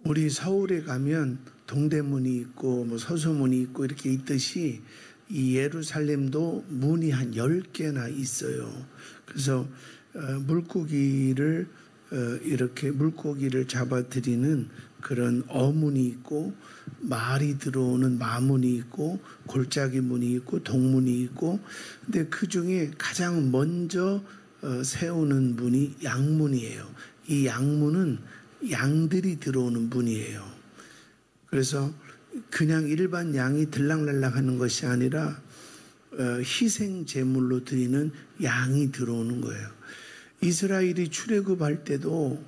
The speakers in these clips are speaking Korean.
우리 서울에 가면 동대문이 있고 뭐 서소문이 있고 이렇게 있듯이 이 예루살렘도 문이 한 10개나 있어요. 그래서 물고기를 이렇게 물고기를 잡아들이는 그런 어문이 있고 말이 들어오는 마문이 있고 골짜기 문이 있고 동문이 있고, 근데 그 중에 가장 먼저 세우는 문이 양문이에요. 이 양문은 양들이 들어오는 문이에요. 그래서 그냥 일반 양이 들락날락 하는 것이 아니라 희생 제물로 드리는 양이 들어오는 거예요. 이스라엘이 출애굽할 때도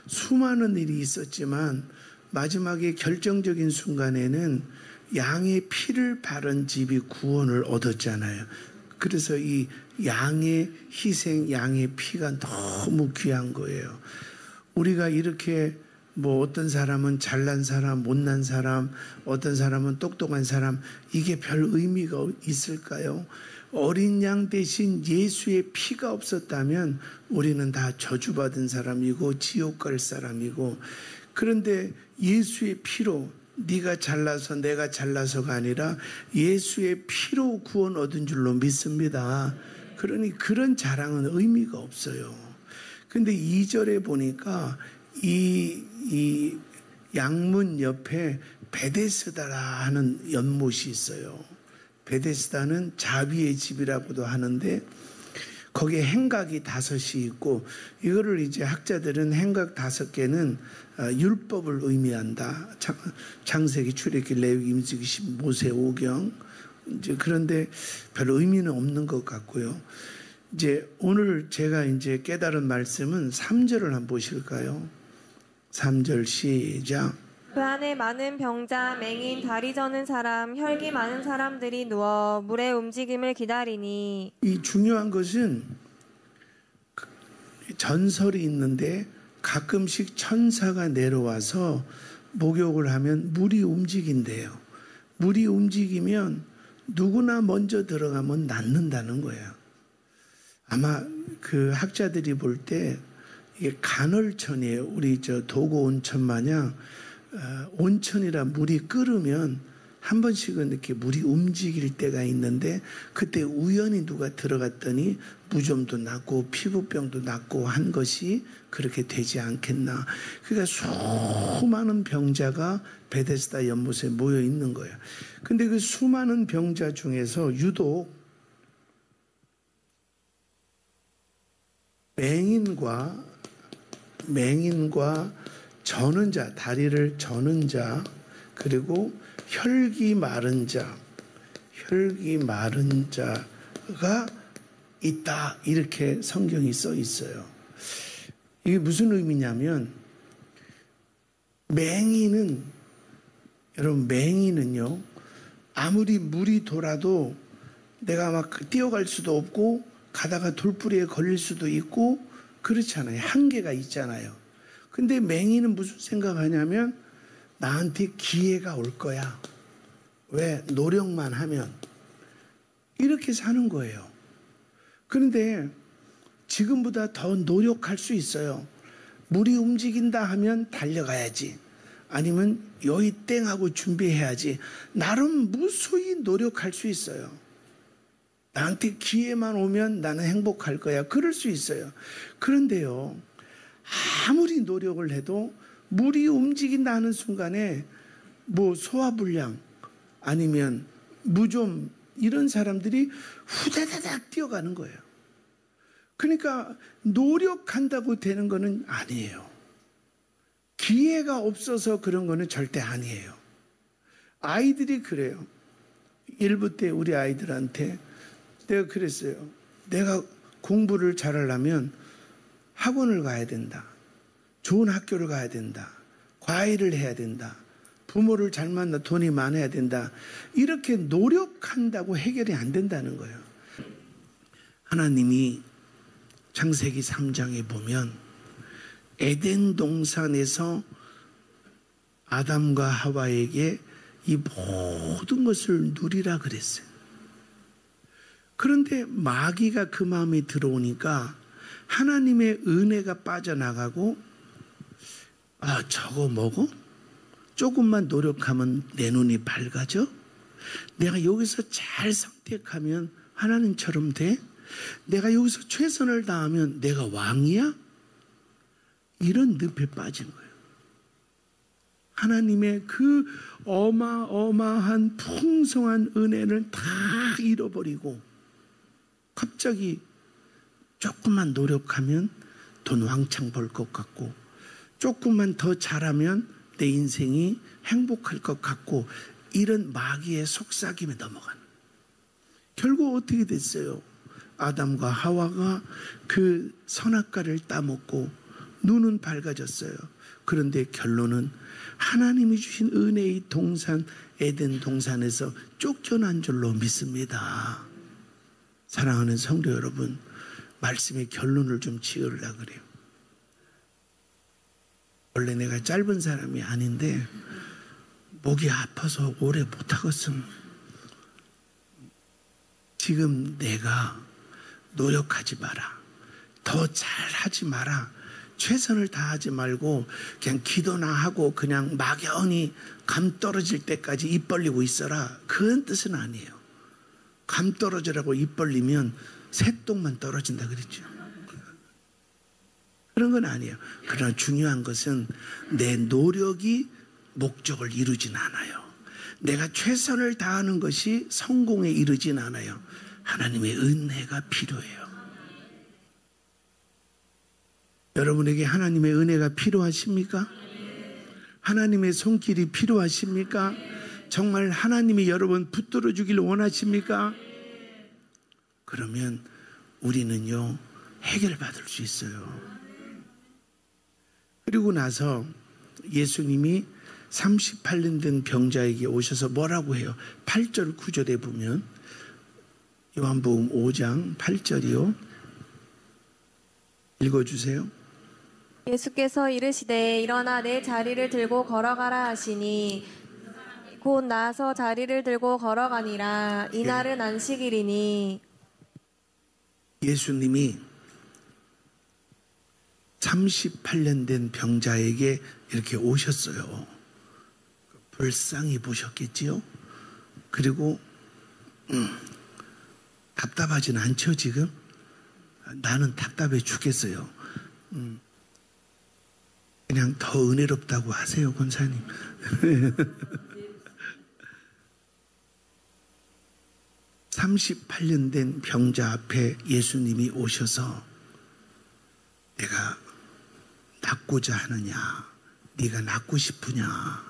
수많은 일이 있었지만 마지막에 결정적인 순간에는 양의 피를 바른 집이 구원을 얻었잖아요. 그래서 이 양의 희생, 양의 피가 너무 귀한 거예요. 우리가 이렇게 뭐 어떤 사람은 잘난 사람, 못난 사람, 어떤 사람은 똑똑한 사람, 이게 별 의미가 있을까요? 어린 양 대신 예수의 피가 없었다면 우리는 다 저주받은 사람이고 지옥 갈 사람이고, 그런데 예수의 피로, 네가 잘나서 내가 잘나서가 아니라 예수의 피로 구원 얻은 줄로 믿습니다. 그러니 그런 자랑은 의미가 없어요. 근데 2절에 보니까 이 양문 옆에 베데스다라 하는 연못이 있어요. 베데스다는 자비의 집이라고도 하는데 거기에 행각이 5이 있고, 이거를 이제 학자들은 행각 5개는 율법을 의미한다. 창세기, 출애굽기, 레위기, 민수기, 모세오경. 이제 그런데 별 의미는 없는 것 같고요. 이제 오늘 제가 이제 깨달은 말씀은 3절을 한번 보실까요? 3절 시작. 그 안에 많은 병자, 맹인, 다리 저는 사람, 혈기 많은 사람들이 누워 물의 움직임을 기다리니. 이 중요한 것은 전설이 있는데 가끔씩 천사가 내려와서 목욕을 하면 물이 움직인대요. 물이 움직이면 누구나 먼저 들어가면 낫는다는 거예요. 아마 그 학자들이 볼 때 이게 간헐천이에요. 우리 저 도고 온천 마냥 온천이라 물이 끓으면 한 번씩은 이렇게 물이 움직일 때가 있는데, 그때 우연히 누가 들어갔더니 무좀도 낫고 피부병도 낫고 한 것이 그렇게 되지 않겠나. 그러니까 수많은 병자가 베데스다 연못에 모여 있는 거예요. 근데 그 수많은 병자 중에서 유독 맹인과 저는 자, 다리를 저는 자, 그리고 혈기 마른 자가 있다, 이렇게 성경이 써 있어요. 이게 무슨 의미냐면, 맹인은요 아무리 물이 돌아도 내가 막 뛰어갈 수도 없고 가다가 돌부리에 걸릴 수도 있고 그렇잖아요. 한계가 있잖아요. 근데 맹인은 무슨 생각하냐면 나한테 기회가 올 거야. 왜? 노력만 하면. 이렇게 사는 거예요. 그런데 지금보다 더 노력할 수 있어요. 물이 움직인다 하면 달려가야지. 아니면 여의 땡하고 준비해야지. 나름 무수히 노력할 수 있어요. 나한테 기회만 오면 나는 행복할 거야. 그럴 수 있어요. 그런데요, 아무리 노력을 해도 물이 움직인다 하는 순간에 뭐 소화불량 아니면 무좀 이런 사람들이 후다다닥 뛰어가는 거예요. 그러니까 노력한다고 되는 거는 아니에요. 기회가 없어서 그런 거는 절대 아니에요. 아이들이 그래요. 1부 때 우리 아이들한테 내가 그랬어요. 내가 공부를 잘하려면 학원을 가야 된다. 좋은 학교를 가야 된다. 과외를 해야 된다. 부모를 잘 만나 돈이 많아야 된다. 이렇게 노력한다고 해결이 안 된다는 거예요. 하나님이 창세기 3장에 보면 에덴 동산에서 아담과 하와에게 이 모든 것을 누리라 그랬어요. 그런데 마귀가 그 마음에 들어오니까 하나님의 은혜가 빠져나가고, 아, 저거 먹어? 조금만 노력하면 내 눈이 밝아져? 내가 여기서 잘 선택하면 하나님처럼 돼? 내가 여기서 최선을 다하면 내가 왕이야? 이런 늪에 빠진 거예요. 하나님의 그 어마어마한 풍성한 은혜를 다 잃어버리고 갑자기 조금만 노력하면 돈 왕창 벌 것 같고 조금만 더 잘하면 내 인생이 행복할 것 같고 이런 마귀의 속삭임에 넘어가는. 결국 어떻게 됐어요? 아담과 하와가 그 선악과를 따먹고 눈은 밝아졌어요. 그런데 결론은 하나님이 주신 은혜의 동산 에덴 동산에서 쫓겨난 줄로 믿습니다. 사랑하는 성도 여러분, 말씀의 결론을 좀 지으려고 그래요. 원래 내가 짧은 사람이 아닌데 목이 아파서 오래 못하겠음. 지금 내가 노력하지 마라. 더 잘하지 마라. 최선을 다하지 말고 그냥 기도나 하고 그냥 막연히 감 떨어질 때까지 입 벌리고 있어라. 그런 뜻은 아니에요. 감 떨어지라고 입 벌리면 새똥만 떨어진다 그랬죠. 그런 건 아니에요. 그러나 중요한 것은 내 노력이 목적을 이루진 않아요. 내가 최선을 다하는 것이 성공에 이르진 않아요. 하나님의 은혜가 필요해요. 여러분에게 하나님의 은혜가 필요하십니까? 하나님의 손길이 필요하십니까? 정말 하나님이 여러분 붙들어 주기를 원하십니까? 그러면 우리는요 해결받을 수 있어요. 그리고 나서 예수님이 38년 된 병자에게 오셔서 뭐라고 해요? 8절 9절에 보면 요한복음 5장 8절이요. 읽어주세요. 예수께서 이르시되 일어나 내 자리를 들고 걸어가라 하시니 곧 나서 자리를 들고 걸어가니라. 이날은 안식일이니. 예수님이 38년 된 병자에게 이렇게 오셨어요. 불쌍히 보셨겠지요. 그리고 답답하진 않죠 지금? 나는 답답해 죽겠어요. 그냥 더 은혜롭다고 하세요 권사님. 38년 된 병자 앞에 예수님이 오셔서 내가 낫고자 하느냐, 네가 낫고 싶으냐.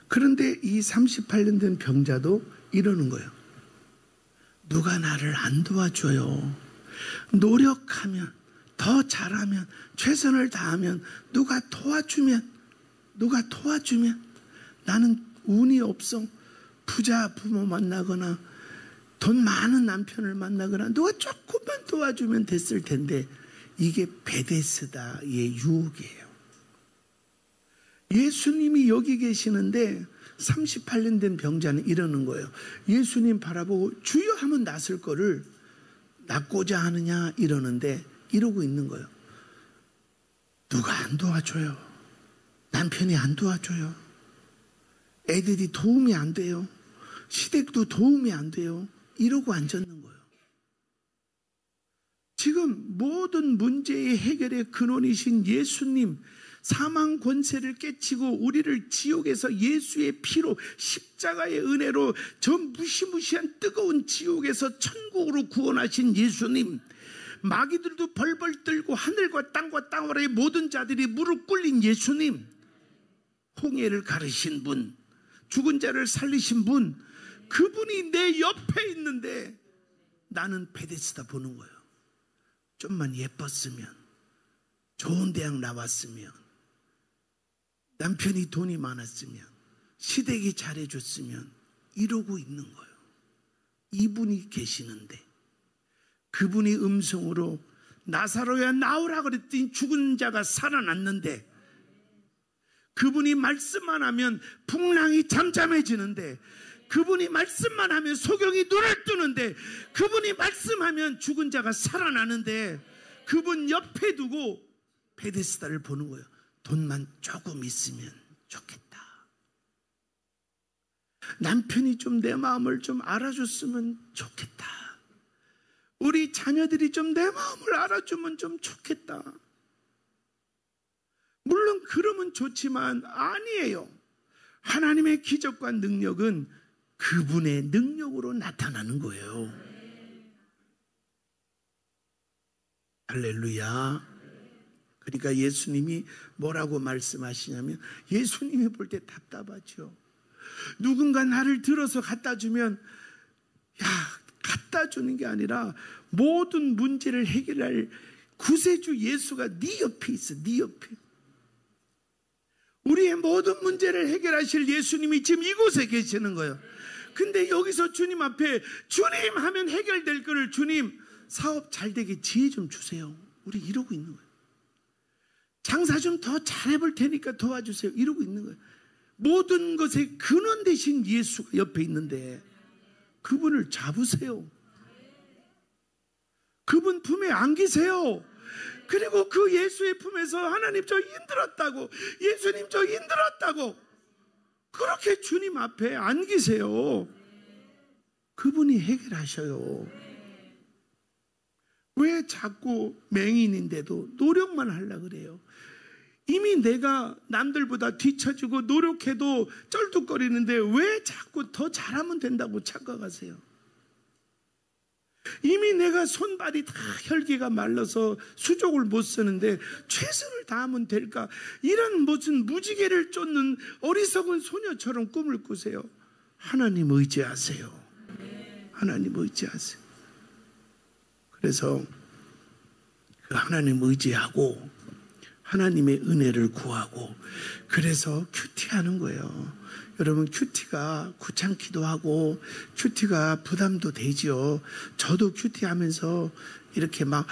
그런데 이 38년 된 병자도 이러는 거예요. 누가 나를 안 도와줘요. 노력하면, 더 잘하면, 최선을 다하면, 누가 도와주면 나는 운이 없어. 부자 부모 만나거나 돈 많은 남편을 만나거나 누가 조금만 도와주면 됐을 텐데 이게 베데스다의 유혹이에요. 예수님이 여기 계시는데 38년 된 병자는 이러는 거예요. 예수님 바라보고 주여 하면 낫을 거를 낫고자 하느냐 이러는데 이러고 있는 거예요. 누가 안 도와줘요. 남편이 안 도와줘요. 애들이 도움이 안 돼요. 시댁도 도움이 안 돼요. 이러고 앉았는 거예요. 지금 모든 문제의 해결의 근원이신 예수님, 사망 권세를 깨치고 우리를 지옥에서 예수의 피로 십자가의 은혜로 저 무시무시한 뜨거운 지옥에서 천국으로 구원하신 예수님, 마귀들도 벌벌 떨고 하늘과 땅과 땅 아래의 모든 자들이 무릎 꿇린 예수님, 홍해를 가르신 분, 죽은 자를 살리신 분, 그분이 내 옆에 있는데 나는 베데스다 보는 거예요. 좀만 예뻤으면, 좋은 대학 나왔으면, 남편이 돈이 많았으면, 시댁이 잘해줬으면 이러고 있는 거예요. 이분이 계시는데 그분이 음성으로 나사로야 나오라 그랬더니 죽은 자가 살아났는데, 그분이 말씀만 하면 풍랑이 잠잠해지는데, 그분이 말씀만 하면 소경이 눈을 뜨는데, 그분이 말씀하면 죽은 자가 살아나는데, 그분 옆에 두고 베데스다를 보는 거예요. 돈만 조금 있으면 좋겠다. 남편이 좀 내 마음을 좀 알아줬으면 좋겠다. 우리 자녀들이 좀 내 마음을 알아주면 좀 좋겠다. 물론 그러면 좋지만 아니에요. 하나님의 기적과 능력은 그분의 능력으로 나타나는 거예요. 할렐루야. 그러니까 예수님이 뭐라고 말씀하시냐면, 예수님이 볼 때 답답하죠. 누군가 나를 들어서 갖다 주면, 야, 갖다 주는 게 아니라 모든 문제를 해결할 구세주 예수가 네 옆에 있어. 네 옆에. 우리의 모든 문제를 해결하실 예수님이 지금 이곳에 계시는 거예요. 근데 여기서 주님 앞에 주님 하면 해결될 거를, 주님 사업 잘 되게 지혜 좀 주세요. 우리 이러고 있는 거예요. 장사 좀 더 잘해볼 테니까 도와주세요. 이러고 있는 거예요. 모든 것의 근원 되신 예수가 옆에 있는데 그분을 잡으세요. 그분 품에 안기세요. 그리고 그 예수의 품에서 하나님 저 힘들었다고, 예수님 저 힘들었다고 그렇게 주님 앞에 안기세요. 그분이 해결하셔요. 왜 자꾸 맹인인데도 노력만 하려고 그래요? 이미 내가 남들보다 뒤처지고 노력해도 쩔뚝거리는데 왜 자꾸 더 잘하면 된다고 착각하세요? 이미 내가 손발이 다 혈기가 말라서 수족을 못 쓰는데 최선을 다하면 될까? 이런 무슨 무지개를 쫓는 어리석은 소녀처럼 꿈을 꾸세요. 하나님 의지하세요. 하나님 의지하세요. 그래서 그 하나님 의지하고 하나님의 은혜를 구하고, 그래서 큐티하는 거예요. 여러분, 큐티가 귀찮기도 하고 큐티가 부담도 되지요. 저도 큐티하면서 이렇게 막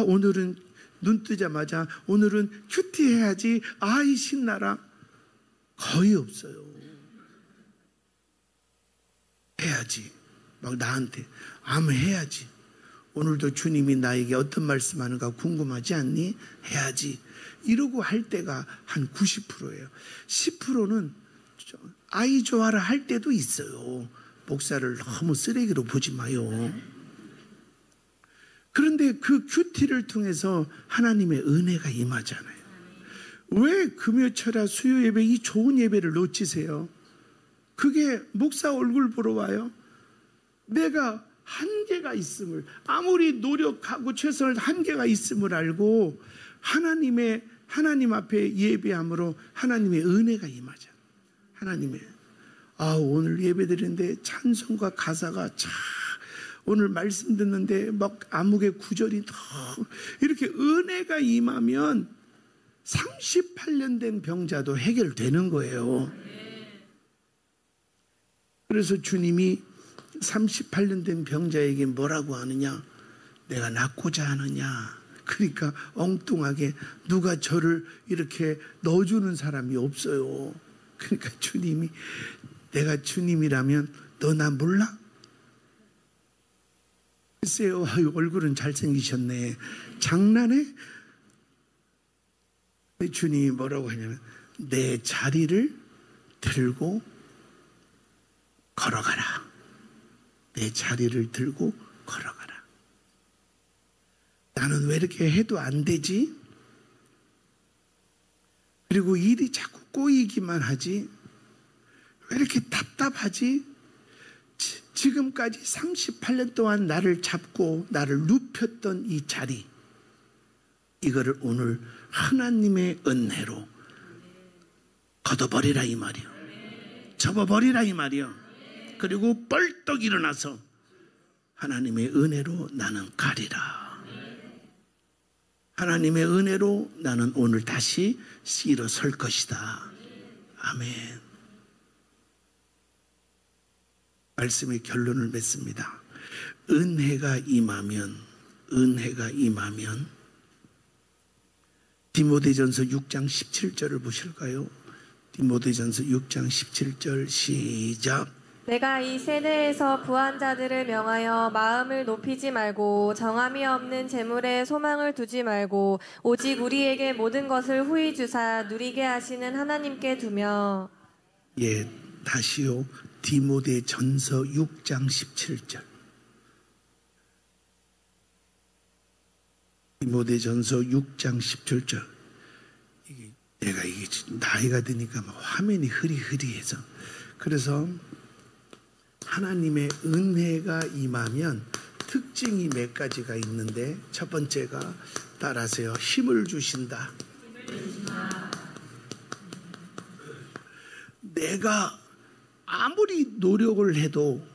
오늘은 눈 뜨자마자 오늘은 큐티해야지, 아이 신나라, 거의 없어요. 해야지. 막 나한테 해야지. 오늘도 주님이 나에게 어떤 말씀하는가 궁금하지 않니? 해야지. 이러고 할 때가 한 90%예요. 10%는 아이 좋아라 할 때도 있어요. 목사를 너무 쓰레기로 보지 마요. 그런데 그 큐티를 통해서 하나님의 은혜가 임하잖아요. 왜 금요철야 수요 예배, 이 좋은 예배를 놓치세요? 그게 목사 얼굴 보러 와요? 내가 한계가 있음을, 아무리 노력하고 최선을 한계가 있음을 알고 하나님 앞에 예배함으로 하나님의 은혜가 임하잖아요. 하나님의 오늘 예배 드리는데 찬송과 가사가 오늘 말씀 듣는데 막 암흑의 구절이 이렇게 은혜가 임하면 38년 된 병자도 해결되는 거예요. 그래서 주님이 38년 된 병자에게 뭐라고 하느냐? 내가 낫고자 하느냐? 그러니까 엉뚱하게 누가 저를 이렇게 넣어주는 사람이 없어요. 그러니까 주님이, 내가 주님이라면 너 나 몰라? 글쎄요, 얼굴은 잘생기셨네. 장난해? 주님이 뭐라고 하냐면 내 자리를 들고 걸어가라. 내 자리를 들고 걸어가라. 나는 왜 이렇게 해도 안 되지? 그리고 일이 자꾸 꼬이기만 하지? 왜 이렇게 답답하지? 지금까지 38년 동안 나를 잡고 나를 눕혔던 이 자리, 이거를 오늘 하나님의 은혜로 걷어버리라 이 말이요. 접어버리라 이 말이요. 그리고 벌떡 일어나서 하나님의 은혜로 나는 가리라. 하나님의 은혜로 나는 오늘 다시 일어설 것이다. 아멘. 말씀의 결론을 맺습니다. 은혜가 임하면 디모데전서 6장 17절을 보실까요? 디모데전서 6장 17절 시작. 내가 이 세대에서 부한 자들을 명하여 마음을 높이지 말고 정함이 없는 재물에 소망을 두지 말고 오직 우리에게 모든 것을 후히 주사 누리게 하시는 하나님께 두며. 다시요. 디모데전서 6장 17절. 디모데전서 6장 17절. 내가 이게 나이가 드니까 막 화면이 흐리흐리해서, 그래서 하나님의 은혜가 임하면 특징이 몇 가지가 있는데, 첫 번째가 따라하세요. 힘을 주신다. 내가 아무리 노력을 해도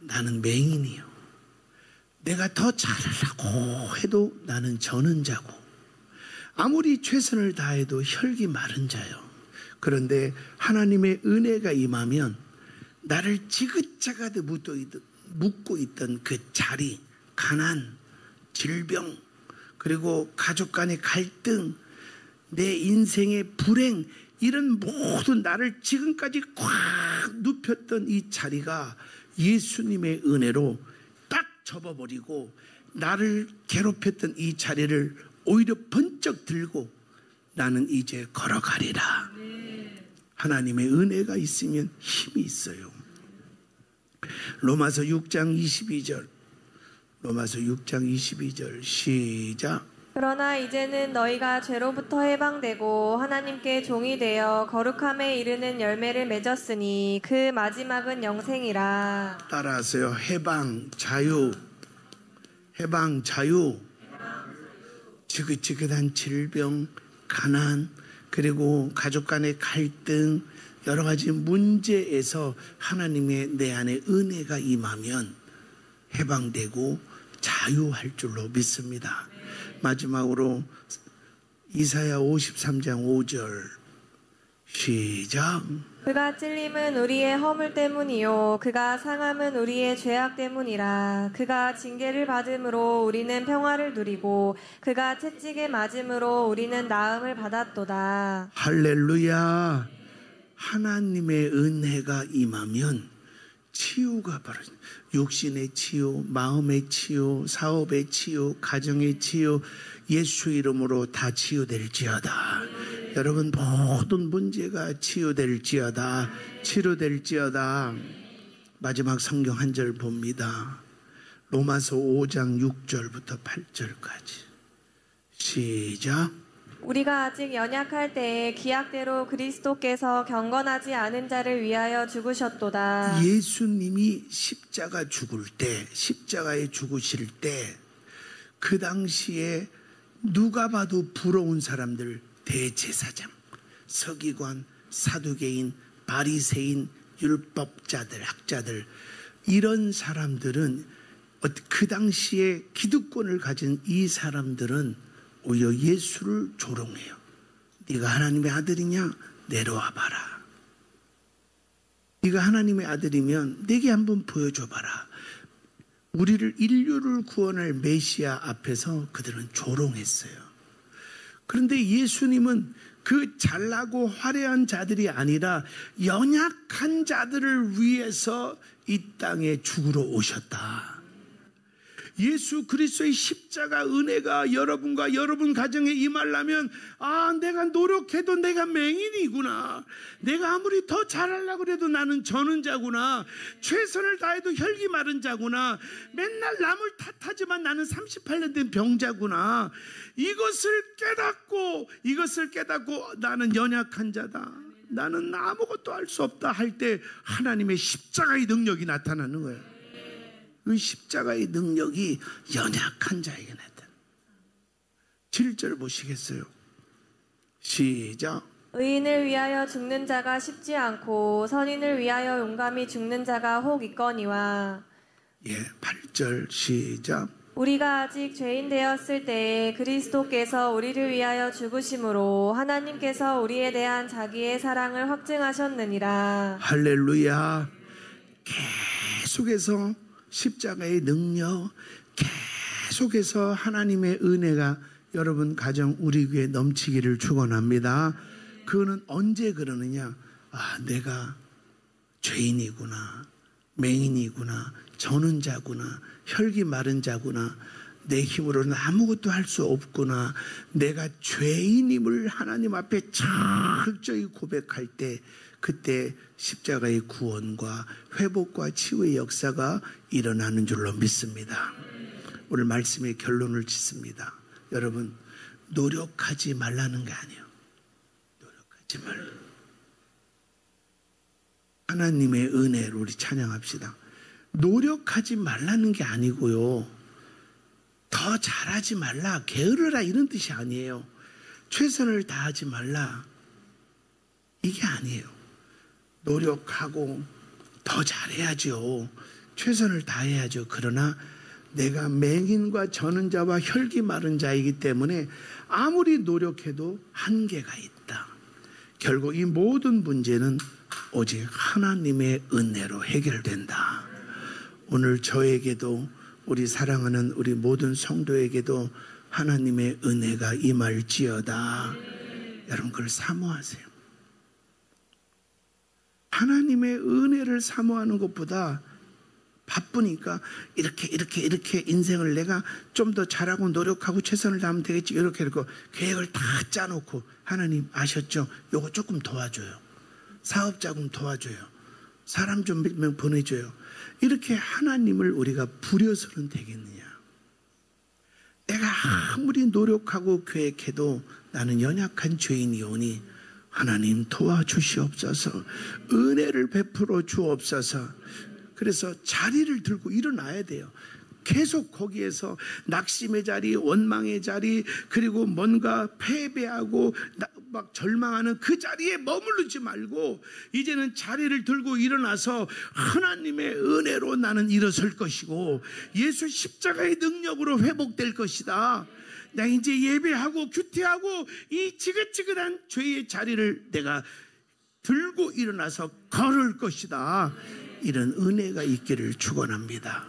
나는 맹인이요. 내가 더 잘하려고 해도 나는 저는 자고, 아무리 최선을 다해도 혈기 마른 자요. 그런데 하나님의 은혜가 임하면 나를 지긋자긋 묶고 있던 그 자리, 가난, 질병, 그리고 가족 간의 갈등, 내 인생의 불행, 이런 모든 나를 지금까지 꽉 눕혔던 이 자리가 예수님의 은혜로 딱 접어버리고, 나를 괴롭혔던 이 자리를 오히려 번쩍 들고 나는 이제 걸어가리라. 하나님의 은혜가 있으면 힘이 있어요. 로마서 6장 22절. 로마서 6장 22절 시작. 그러나 이제는 너희가 죄로부터 해방되고 하나님께 종이 되어 거룩함에 이르는 열매를 맺었으니 그 마지막은 영생이라. 따라하세요. 해방, 자유. 해방, 자유. 지긋지긋한 질병, 가난, 그리고 가족 간의 갈등, 여러 가지 문제에서 하나님의 내 안에 은혜가 임하면 해방되고 자유할 줄로 믿습니다. 마지막으로 이사야 53장 5절 시작. 그가 찔림은 우리의 허물 때문이요 그가 상함은 우리의 죄악 때문이라. 그가 징계를 받음으로 우리는 평화를 누리고 그가 채찍에 맞음으로 우리는 나음을 받았도다. 할렐루야. 하나님의 은혜가 임하면 치유가 벌어져요. 육신의 치유, 마음의 치유, 사업의 치유, 가정의 치유, 예수 이름으로 다 치유될지어다. 여러분 모든 문제가 치유될지어다. 치료될지어다. 마지막 성경 한 절 봅니다. 로마서 5장 6절부터 8절까지 시작. 우리가 아직 연약할 때에 기약대로 그리스도께서 경건하지 않은 자를 위하여 죽으셨도다. 예수님이 십자가 죽을 때, 십자가에 죽으실 때, 그 당시에 누가 봐도 부러운 사람들, 대제사장, 서기관, 사두개인, 바리새인, 율법자들, 학자들, 이런 사람들은 그 당시에 기득권을 가진 이 사람들은 오히려 예수를 조롱해요. 네가 하나님의 아들이냐? 내려와 봐라. 네가 하나님의 아들이면 내게 한번 보여줘 봐라. 우리를, 인류를 구원할 메시아 앞에서 그들은 조롱했어요. 그런데 예수님은 그 잘나고 화려한 자들이 아니라 연약한 자들을 위해서 이 땅에 죽으러 오셨다. 예수 그리스도의 십자가 은혜가 여러분과 여러분 가정에 임하려면, 아, 내가 노력해도 내가 맹인이구나. 내가 아무리 더 잘하려고 해도 나는 저는 자구나. 최선을 다해도 혈기 마른 자구나. 맨날 남을 탓하지만 나는 38년 된 병자구나. 이것을 깨닫고 나는 연약한 자다. 나는 아무것도 할 수 없다 할 때 하나님의 십자가의 능력이 나타나는 거예요. 그 십자가의 능력이 연약한 자에게 나타나. 7절 보시겠어요? 시작. 의인을 위하여 죽는 자가 쉽지 않고 선인을 위하여 용감히 죽는 자가 혹 있거니와. 8절 시작. 우리가 아직 죄인 되었을 때에 그리스도께서 우리를 위하여 죽으심으로 하나님께서 우리에 대한 자기의 사랑을 확증하셨느니라. 할렐루야. 계속해서 십자가의 능력, 계속해서 하나님의 은혜가 여러분 가정, 우리 교회에 넘치기를 축원합니다. 그거는 언제 그러느냐? 아, 내가 죄인이구나, 맹인이구나, 저는 자구나, 혈기 마른 자구나. 내 힘으로는 아무것도 할 수 없구나. 내가 죄인임을 하나님 앞에 철저히 고백할 때 그때 십자가의 구원과 회복과 치유의 역사가 일어나는 줄로 믿습니다. 오늘 말씀의 결론을 짓습니다. 여러분, 노력하지 말라는 게 아니에요. 노력하지 말라. 하나님의 은혜를 우리 찬양합시다. 노력하지 말라는 게 아니고요. 더 잘하지 말라, 게으르라 이런 뜻이 아니에요. 최선을 다하지 말라. 이게 아니에요. 노력하고 더 잘해야죠. 최선을 다해야죠. 그러나 내가 맹인과 저는 자와 혈기 마른 자이기 때문에 아무리 노력해도 한계가 있다. 결국 이 모든 문제는 오직 하나님의 은혜로 해결된다. 오늘 저에게도 우리 사랑하는 우리 모든 성도에게도 하나님의 은혜가 임할지어다. 여러분 그걸 사모하세요. 하나님의 은혜를 사모하는 것보다 바쁘니까 이렇게 인생을 내가 좀 더 잘하고 노력하고 최선을 다하면 되겠지 이렇게 계획을 다 짜놓고 하나님 아셨죠? 요거 조금 도와줘요. 사업자금 도와줘요. 사람 좀 몇 명 보내줘요. 이렇게 하나님을 우리가 부려서는 되겠느냐? 내가 아무리 노력하고 계획해도 나는 연약한 죄인이오니 하나님 도와주시옵소서. 은혜를 베풀어 주옵소서. 그래서 자리를 들고 일어나야 돼요. 계속 거기에서 낙심의 자리, 원망의 자리, 그리고 뭔가 패배하고 막 절망하는 그 자리에 머무르지 말고 이제는 자리를 들고 일어나서 하나님의 은혜로 나는 일어설 것이고 예수 십자가의 능력으로 회복될 것이다. 나 이제 예배하고 규태하고 이 지긋지긋한 죄의 자리를 내가 들고 일어나서 걸을 것이다. 이런 은혜가 있기를 축원합니다.